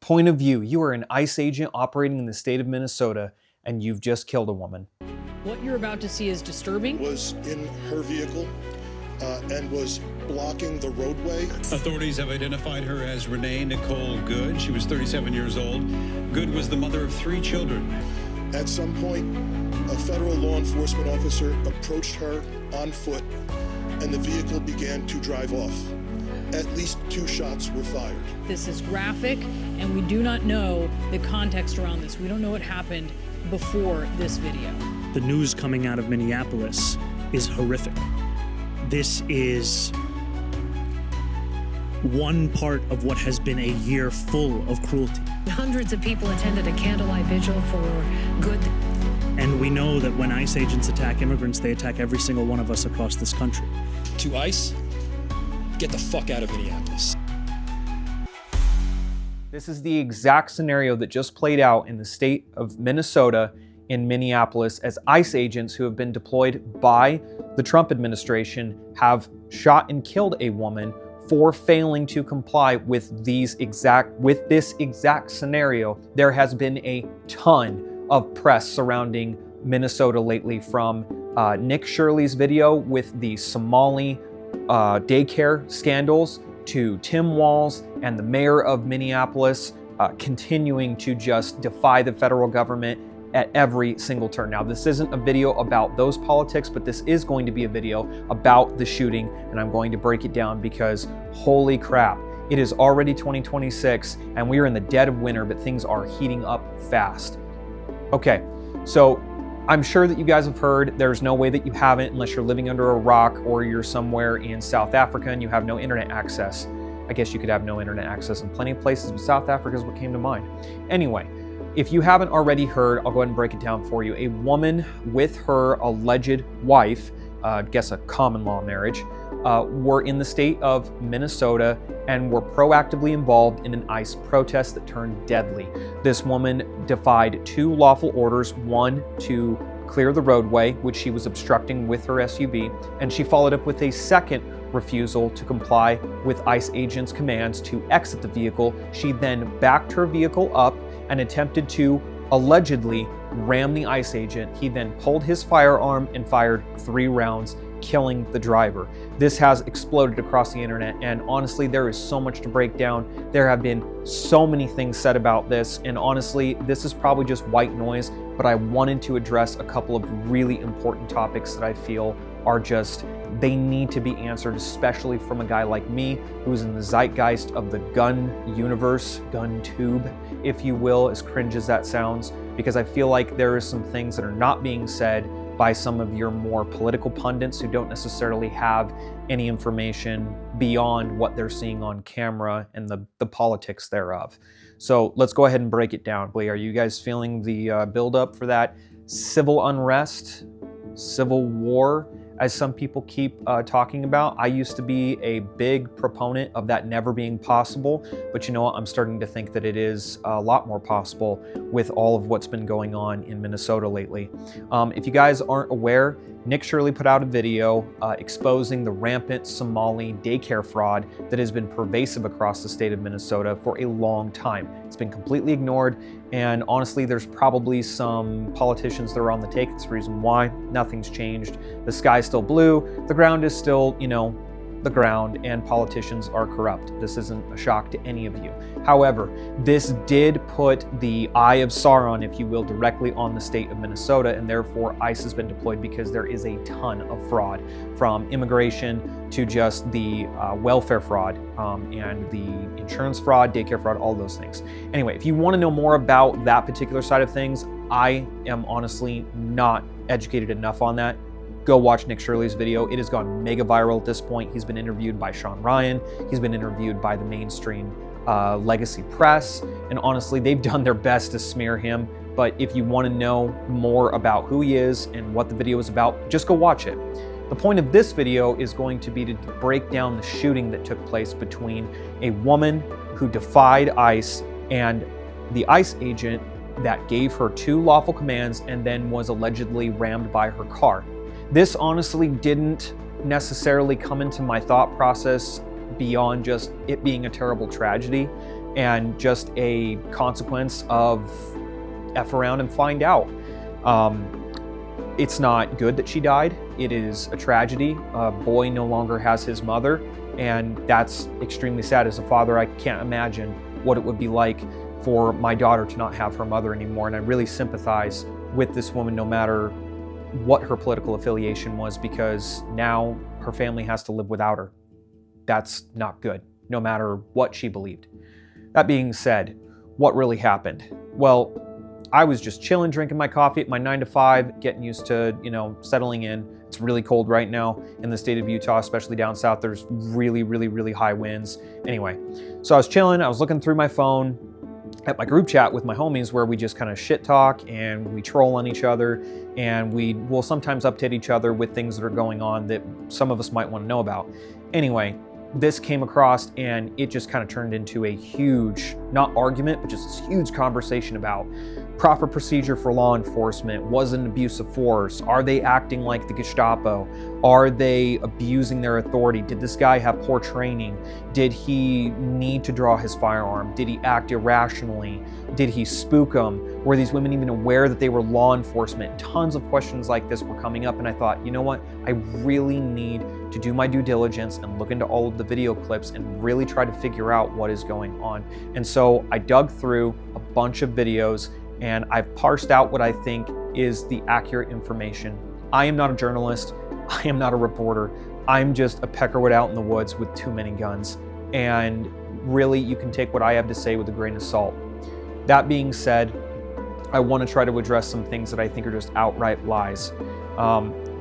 Point of view, you are an ICE agent operating in the state of Minnesota and you've just killed a woman. What you're about to see is disturbing. Was in her vehicle and was blocking the roadway. Authorities have identified her as Renee Good. She was 37 years old. Good was the mother of 3 children. At some point, a federal law enforcement officer approached her on foot and the vehicle began to drive off. At least 2 shots were fired. This is graphic, and we do not know the context around this. We don't know what happened before this video. The news coming out of Minneapolis is horrific. This is one part of what has been a year full of cruelty. Hundreds of people attended a candlelight vigil for Good. And we know that when ICE agents attack immigrants, they attack every single one of us across this country. To ICE, get the fuck out of Minneapolis. This is the exact scenario that just played out in the state of Minnesota in Minneapolis as ICE agents who have been deployed by the Trump administration have shot and killed a woman for failing to comply with this exact scenario. There has been a ton of press surrounding Minnesota lately, from Nick Shirley's video with the Somali daycare scandals to Tim Walz and the mayor of Minneapolis continuing to just defy the federal government at every single turn. Now, this isn't a video about those politics, but this is going to be a video about the shooting, and I'm going to break it down because holy crap, it is already 2026 and we are in the dead of winter, but things are heating up fast. Okay, so I'm sure that you guys have heard, there's no way that you haven't unless you're living under a rock or you're somewhere in South Africa and you have no internet access. I guess you could have no internet access in plenty of places, but South Africa is what came to mind. Anyway, if you haven't already heard, I'll go ahead and break it down for you. A woman with her alleged wife, I guess a common law marriage, were in the state of Minnesota and were proactively involved in an ICE protest that turned deadly. This woman defied 2 lawful orders, one to clear the roadway, which she was obstructing with her SUV, and she followed up with a second refusal to comply with ICE agents' commands to exit the vehicle. She then backed her vehicle up and attempted to allegedly ram the ICE agent. He then pulled his firearm and fired 3 rounds, killing the driver. This has exploded across the internet, and honestly, there is so much to break down. There have been so many things said about this, and honestly, this is probably just white noise, but I wanted to address a couple of really important topics that I feel are just, they need to be answered, especially from a guy like me who's in the zeitgeist of the gun universe, gun tube, if you will, as cringe as that sounds, because I feel like there is some things that are not being said by some of your more political pundits who don't necessarily have any information beyond what they're seeing on camera and the politics thereof. So let's go ahead and break it down. Are you guys feeling the buildup for that civil unrest, civil war, as some people keep talking about? I used to be a big proponent of that never being possible, but you know what? I'm starting to think that it is a lot more possible with all of what's been going on in Minnesota lately. If you guys aren't aware, Nick Shirley put out a video exposing the rampant Somali daycare fraud that has been pervasive across the state of Minnesota for a long time. It's been completely ignored, and honestly, there's probably some politicians that are on the take. It's the reason why nothing's changed. The sky's still blue, the ground is still, the ground, and politicians are corrupt. This isn't a shock to any of you. However, this did put the eye of Sauron, if you will, directly on the state of Minnesota, and therefore ICE has been deployed because there is a ton of fraud, from immigration to just the welfare fraud and the insurance fraud, daycare fraud, all those things. Anyway, if you want to know more about that particular side of things, I am honestly not educated enough on that. Go watch Nick Shirley's video. It has gone mega viral at this point. He's been interviewed by Sean Ryan. He's been interviewed by the mainstream legacy press. And honestly, they've done their best to smear him. But if you want to know more about who he is and what the video is about, just go watch it. The point of this video is going to be to break down the shooting that took place between a woman who defied ICE and the ICE agent that gave her 2 lawful commands and then was allegedly rammed by her car. This honestly didn't necessarily come into my thought process beyond just it being a terrible tragedy. and just a consequence of F around and find out. It's not good that she died. It is a tragedy. A boy no longer has his mother, and that's extremely sad. As a father, I can't imagine what it would be like for my daughter to not have her mother anymore, and I really sympathize with this woman no matter what her political affiliation was, because now her family has to live without her. That's not good, no matter what she believed. That being said, what really happened? Well, I was just chilling, drinking my coffee at my 9 to 5, getting used to, settling in. It's really cold right now in the state of Utah, especially down south. There's really, really, really high winds. Anyway, so I was chilling, I was looking through my phone at my group chat with my homies where we just kind of shit talk and we troll on each other, and we will sometimes update each other with things that are going on that some of us might want to know about. Anyway, this came across and it just kind of turned into a huge, not argument, but just this huge conversation about proper procedure for law enforcement. Was it an abuse of force? Are they acting like the Gestapo? Are they abusing their authority? Did this guy have poor training? Did he need to draw his firearm? Did he act irrationally? Did he spook them? Were these women even aware that they were law enforcement? Tons of questions like this were coming up, and I thought, you know what? I really need to do my due diligence and look into all of the video clips and really try to figure out what is going on. And so I dug through a bunch of videos and I've parsed out what I think is the accurate information. I am not a journalist. I am not a reporter. I'm just a peckerwood out in the woods with too many guns. And really, you can take what I have to say with a grain of salt. That being said, I want to try to address some things that I think are just outright lies.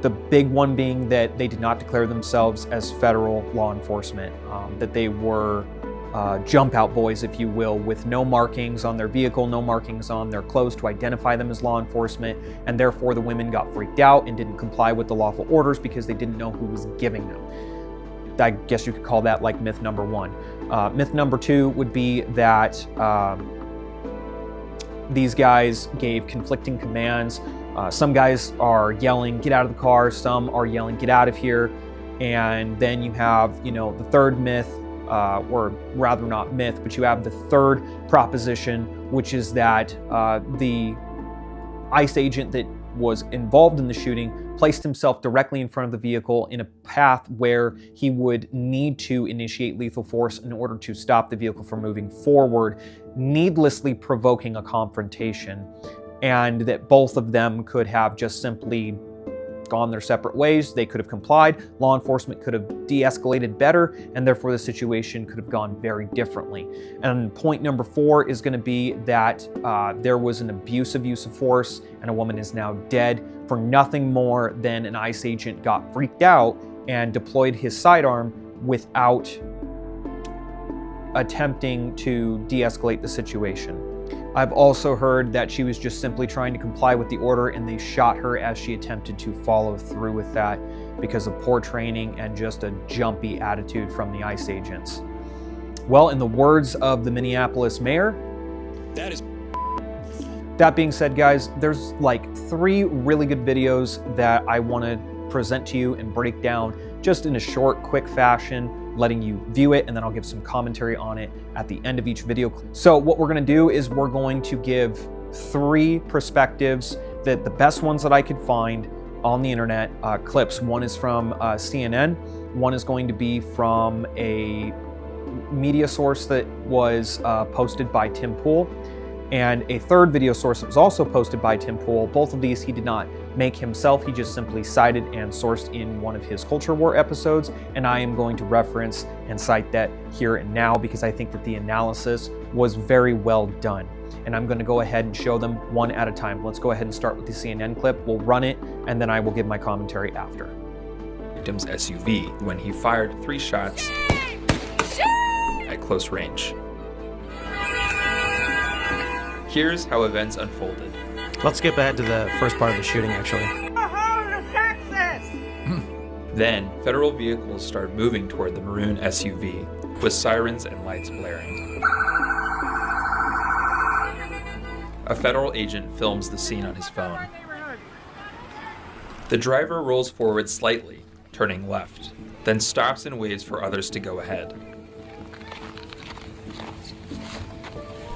The big one being that they did not declare themselves as federal law enforcement, that they were jump out boys, if you will, with no markings on their vehicle, no markings on their clothes to identify them as law enforcement, and therefore the women got freaked out and didn't comply with the lawful orders because they didn't know who was giving them. I guess you could call that like myth number one. Myth number two would be that these guys gave conflicting commands. Some guys are yelling, get out of the car. Some are yelling, get out of here. And then you have, the third myth, or rather not myth, but you have the third proposition, which is that the ICE agent that was involved in the shooting placed himself directly in front of the vehicle in a path where he would need to initiate lethal force in order to stop the vehicle from moving forward, needlessly provoking a confrontation, and that both of them could have just simply gone their separate ways. They could have complied. Law enforcement could have de-escalated better, and therefore the situation could have gone very differently. And point number four is going to be that there was an use of force, and a woman is now dead for nothing more than an ICE agent got freaked out and deployed his sidearm without attempting to de-escalate the situation. I've also heard that she was just simply trying to comply with the order and they shot her as she attempted to follow through with that because of poor training and just a jumpy attitude from the ICE agents. Well, in the words of the Minneapolis mayor, that being said, guys, there's like 3 really good videos that I want to present to you and break down just in a short, quick fashion, letting you view it, and then I'll give some commentary on it at the end of each video. So what we're going to do is we're going to give 3 perspectives, that the best ones that I could find on the internet, clips. One is from CNN, one is going to be from a media source that was posted by Tim Pool, and a third video source that was also posted by Tim Pool. Both of these he did not make himself, he just simply cited and sourced in one of his Culture War episodes, and I am going to reference and cite that here and now because I think that the analysis was very well done. And I'm going to go ahead and show them one at a time. Let's go ahead and start with the CNN clip. We'll run it, and then I will give my commentary after. Victim's SUV when he fired 3 shots at close range. Here's how events unfolded. Let's skip ahead to the first part of the shooting, actually. Then, federal vehicles start moving toward the maroon SUV, with sirens and lights blaring. A federal agent films the scene on his phone. The driver rolls forward slightly, turning left, then stops and waits for others to go ahead.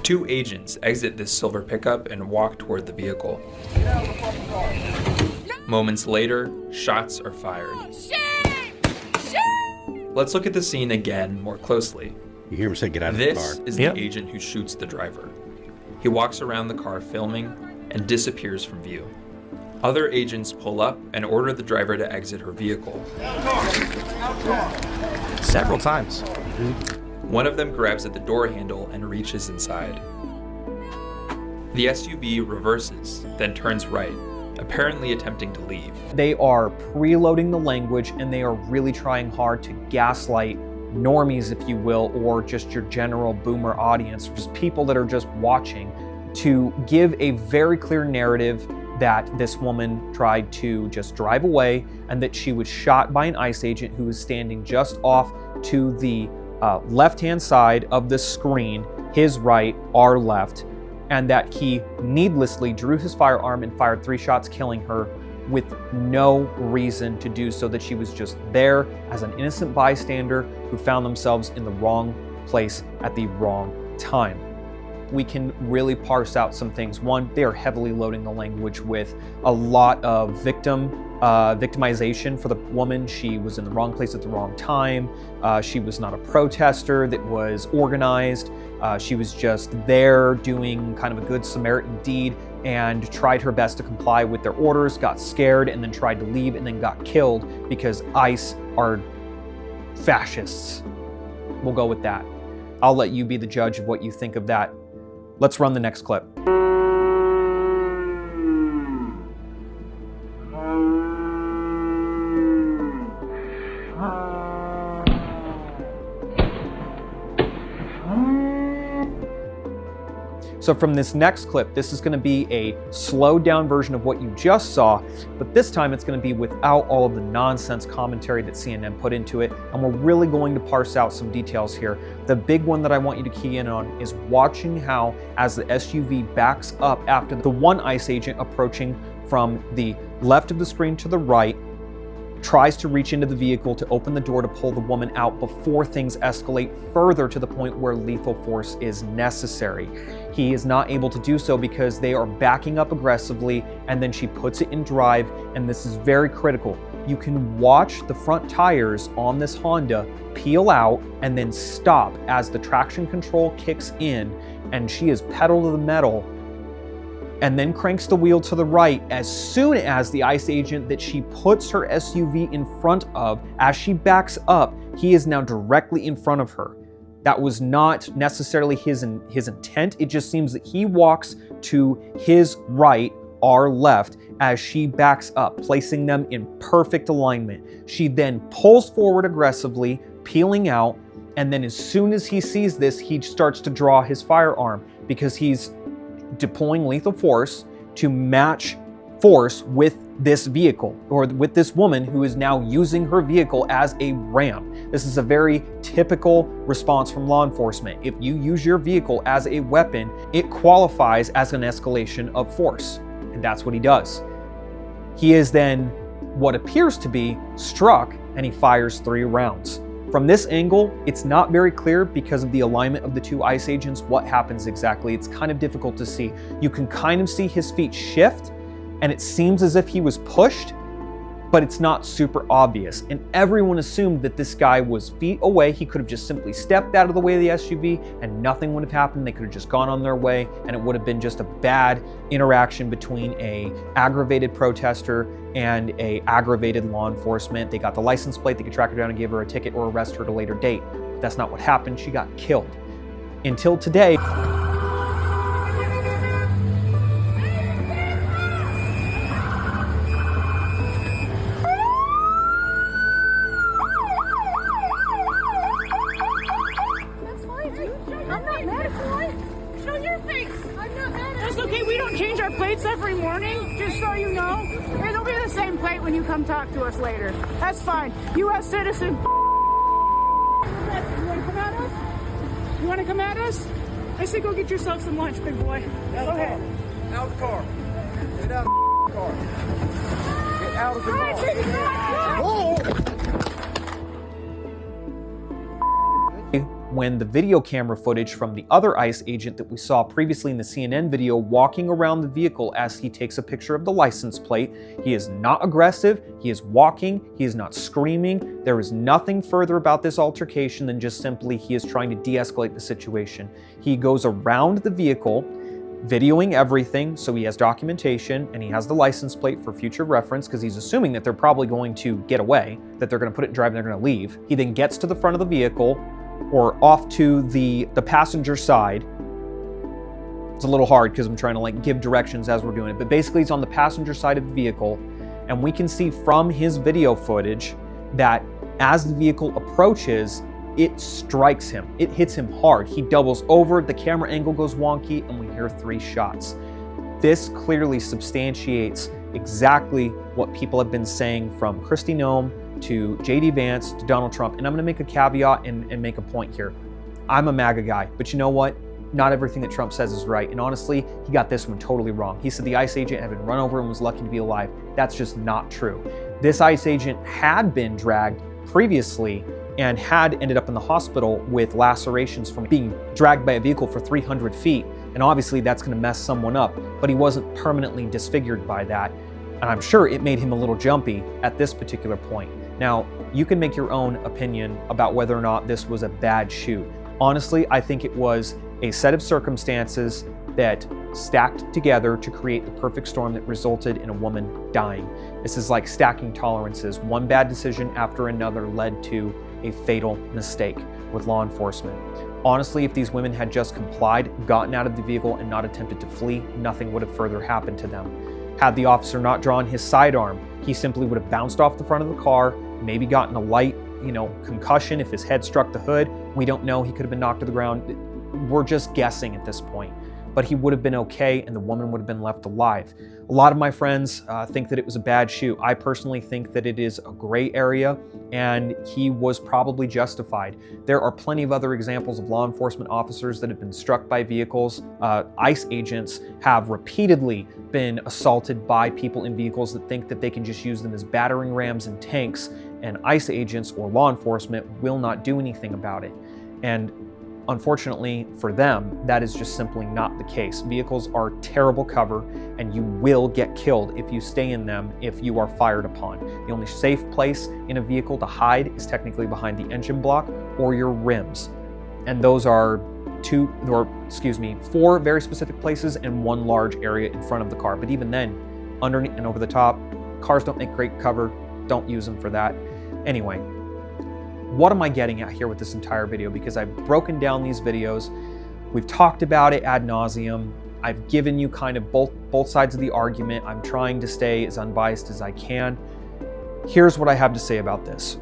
Two agents exit this silver pickup and walk toward the vehicle. Moments later, shots are fired. Let's look at the scene again more closely. You hear him say, "Get out of the car." This is the agent who shoots the driver. He walks around the car filming and disappears from view. Other agents pull up and order the driver to exit her vehicle. Several times. One of them grabs at the door handle and reaches inside. The SUV reverses, then turns right, apparently attempting to leave. They are preloading the language, and they are really trying hard to gaslight normies, if you will, or just your general boomer audience, just people that are just watching, to give a very clear narrative that this woman tried to just drive away and that she was shot by an ICE agent who was standing just off to the left-hand side of the screen, his right, our left, and that he needlessly drew his firearm and fired 3 shots, killing her with no reason to do so, that she was just there as an innocent bystander who found themselves in the wrong place at the wrong time. We can really parse out some things. One, they are heavily loading the language with a lot of victimization for the woman. She was in the wrong place at the wrong time. She was not a protester that was organized. She was just there doing kind of a good Samaritan deed and tried her best to comply with their orders, got scared, and then tried to leave and then got killed because ICE are fascists. We'll go with that. I'll let you be the judge of what you think of that. Let's run the next clip. So from this next clip, this is going to be a slowed down version of what you just saw, but this time it's going to be without all of the nonsense commentary that CNN put into it, and we're really going to parse out some details here. The big one that I want you to key in on is watching how, as the SUV backs up after the one ICE agent approaching from the left of the screen to the right, tries to reach into the vehicle to open the door to pull the woman out before things escalate further to the point where lethal force is necessary. He is not able to do so because they are backing up aggressively, and then she puts it in drive, and this is very critical. You can watch the front tires on this Honda peel out and then stop as the traction control kicks in, and she is pedal to the metal and then cranks the wheel to the right as soon as the ICE agent that she puts her SUV in front of, as she backs up, he is now directly in front of her. That was not necessarily his intent. It just seems that he walks to his right, our left, as she backs up, placing them in perfect alignment. She then pulls forward aggressively, peeling out, and then as soon as he sees this, he starts to draw his firearm because he's deploying lethal force to match force with this vehicle, or with this woman who is now using her vehicle as a ramp. This is a very typical response from law enforcement. If you use your vehicle as a weapon, it qualifies as an escalation of force, and that's what he does. He is then what appears to be struck, and he fires 3 rounds. From this angle, it's not very clear because of the alignment of the 2 ICE agents what happens exactly. It's kind of difficult to see. You can kind of see his feet shift, and it seems as if he was pushed, but it's not super obvious. And everyone assumed that this guy was feet away. He could have just simply stepped out of the way of the SUV and nothing would have happened. They could have just gone on their way, and it would have been just a bad interaction between a aggravated protester and a aggravated law enforcement. They got the license plate, they could track her down and give her a ticket or arrest her at a later date. But that's not what happened. She got killed. Until today. Talk to us later. That's fine. U.S. citizen. You want to come at us? You want to come at us? I say go get yourself some lunch, big boy. Go ahead. Out of the car. Get out of the car. Get out of the car. when the video camera footage from the other ICE agent that we saw previously in the CNN video walking around the vehicle as he takes a picture of the license plate. He is not aggressive, he is walking, he is not screaming. There is nothing further about this altercation than just simply he is trying to de-escalate the situation. He goes around the vehicle, videoing everything, so he has documentation and he has the license plate for future reference because he's assuming that they're probably going to get away, that they're going to put it in drive and they're going to leave. He then gets to the front of the vehicle or off to the passenger side. It's a little hard because I'm trying to like give directions as we're doing it, but basically he's on the passenger side of the vehicle, and we can see from his video footage that as the vehicle approaches, it strikes him. It hits him hard. He doubles over, the camera angle goes wonky, and we hear 3 shots. This clearly substantiates exactly what people have been saying from Kristi Noem to JD Vance to Donald Trump. And I'm gonna make a caveat and make a point here. I'm a MAGA guy, but you know what? Not everything that Trump says is right. And honestly, he got this one totally wrong. He said the ICE agent had been run over and was lucky to be alive. That's just not true. This ICE agent had been dragged previously and had ended up in the hospital with lacerations from being dragged by a vehicle for 300 feet. And obviously that's gonna mess someone up, but he wasn't permanently disfigured by that. And I'm sure it made him a little jumpy at this particular point. Now, you can make your own opinion about whether or not this was a bad shoot. Honestly, I think it was a set of circumstances that stacked together to create the perfect storm that resulted in a woman dying. This is like stacking tolerances. One bad decision after another led to a fatal mistake with law enforcement. Honestly, if these women had just complied, gotten out of the vehicle, and not attempted to flee, nothing would have further happened to them. Had the officer not drawn his sidearm, he simply would have bounced off the front of the car, maybe gotten a light, concussion if his head struck the hood. We don't know. He could have been knocked to the ground. We're just guessing at this point. But he would have been okay and the woman would have been left alive. A lot of my friends think that it was a bad shoot. I personally think that it is a gray area and he was probably justified. There are plenty of other examples of law enforcement officers that have been struck by vehicles. ICE agents have repeatedly been assaulted by people in vehicles that think that they can just use them as battering rams and tanks, and ICE agents or law enforcement will not do anything about it. And unfortunately for them, that is just simply not the case. Vehicles are terrible cover and you will get killed if you stay in them if you are fired upon. The only safe place in a vehicle to hide is technically behind the engine block or your rims. And those are 4 very specific places and 1 large area in front of the car. But even then, underneath and over the top, cars don't make great cover. Don't use them for that. Anyway, what am I getting at here with this entire video? Because I've broken down these videos, we've talked about it ad nauseum, I've given you kind of both sides of the argument. I'm trying to stay as unbiased as I can. Here's what I have to say about this.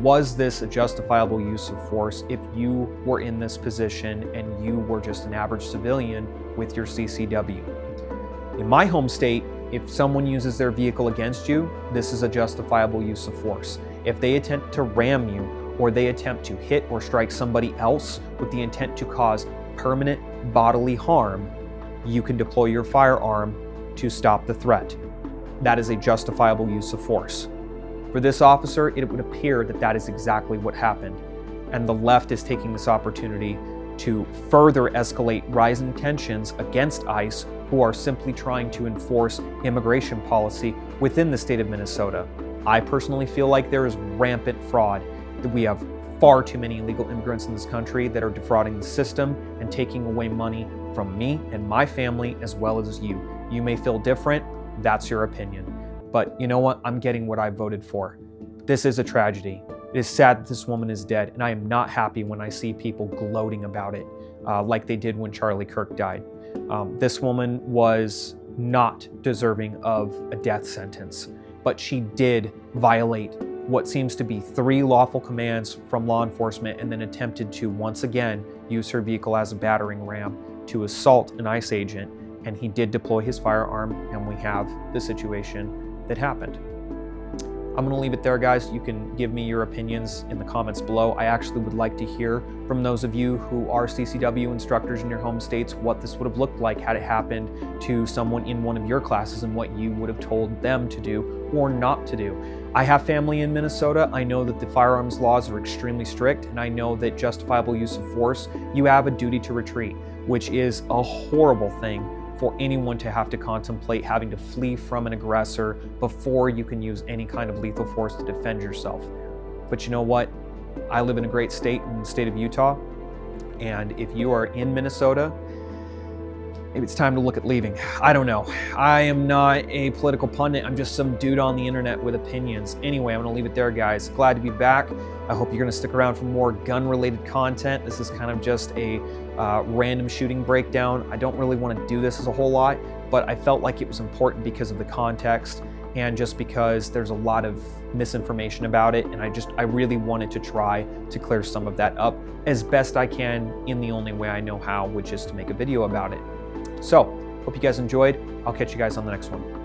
Was this a justifiable use of force if you were in this position and you were just an average civilian with your CCW? In my home state, if someone uses their vehicle against you, this is a justifiable use of force. If they attempt to ram you or they attempt to hit or strike somebody else with the intent to cause permanent bodily harm, you can deploy your firearm to stop the threat. That is a justifiable use of force. For this officer, it would appear that that is exactly what happened. And the left is taking this opportunity to further escalate rising tensions against ICE, who are simply trying to enforce immigration policy within the state of Minnesota. I personally feel like there is rampant fraud, that we have far too many illegal immigrants in this country that are defrauding the system and taking away money from me and my family as well as you. You may feel different, that's your opinion. But you know what? I'm getting what I voted for. This is a tragedy. It is sad that this woman is dead, and I am not happy when I see people gloating about it like they did when Charlie Kirk died. This woman was not deserving of a death sentence, but she did violate what seems to be 3 lawful commands from law enforcement and then attempted to once again use her vehicle as a battering ram to assault an ICE agent, and he did deploy his firearm, and we have the situation that happened. I'm going to leave it there, guys. You can give me your opinions in the comments below. I actually would like to hear from those of you who are CCW instructors in your home states what this would have looked like had it happened to someone in one of your classes and what you would have told them to do or not to do. I have family in Minnesota. I know that the firearms laws are extremely strict, and I know that justifiable use of force, you have a duty to retreat, which is a horrible thing for anyone to have to contemplate having to flee from an aggressor before you can use any kind of lethal force to defend yourself. But you know what? I live in a great state, in the state of Utah, and if you are in Minnesota, maybe it's time to look at leaving. I don't know. I am not a political pundit. I'm just some dude on the internet with opinions. Anyway, I'm gonna leave it there, guys. Glad to be back. I hope you're gonna stick around for more gun-related content. This is kind of just a random shooting breakdown. I don't really want to do this as a whole lot, but I felt like it was important because of the context and just because there's a lot of misinformation about it, and I really wanted to try to clear some of that up as best I can in the only way I know how, which is to make a video about it. So, hope you guys enjoyed. I'll catch you guys on the next one.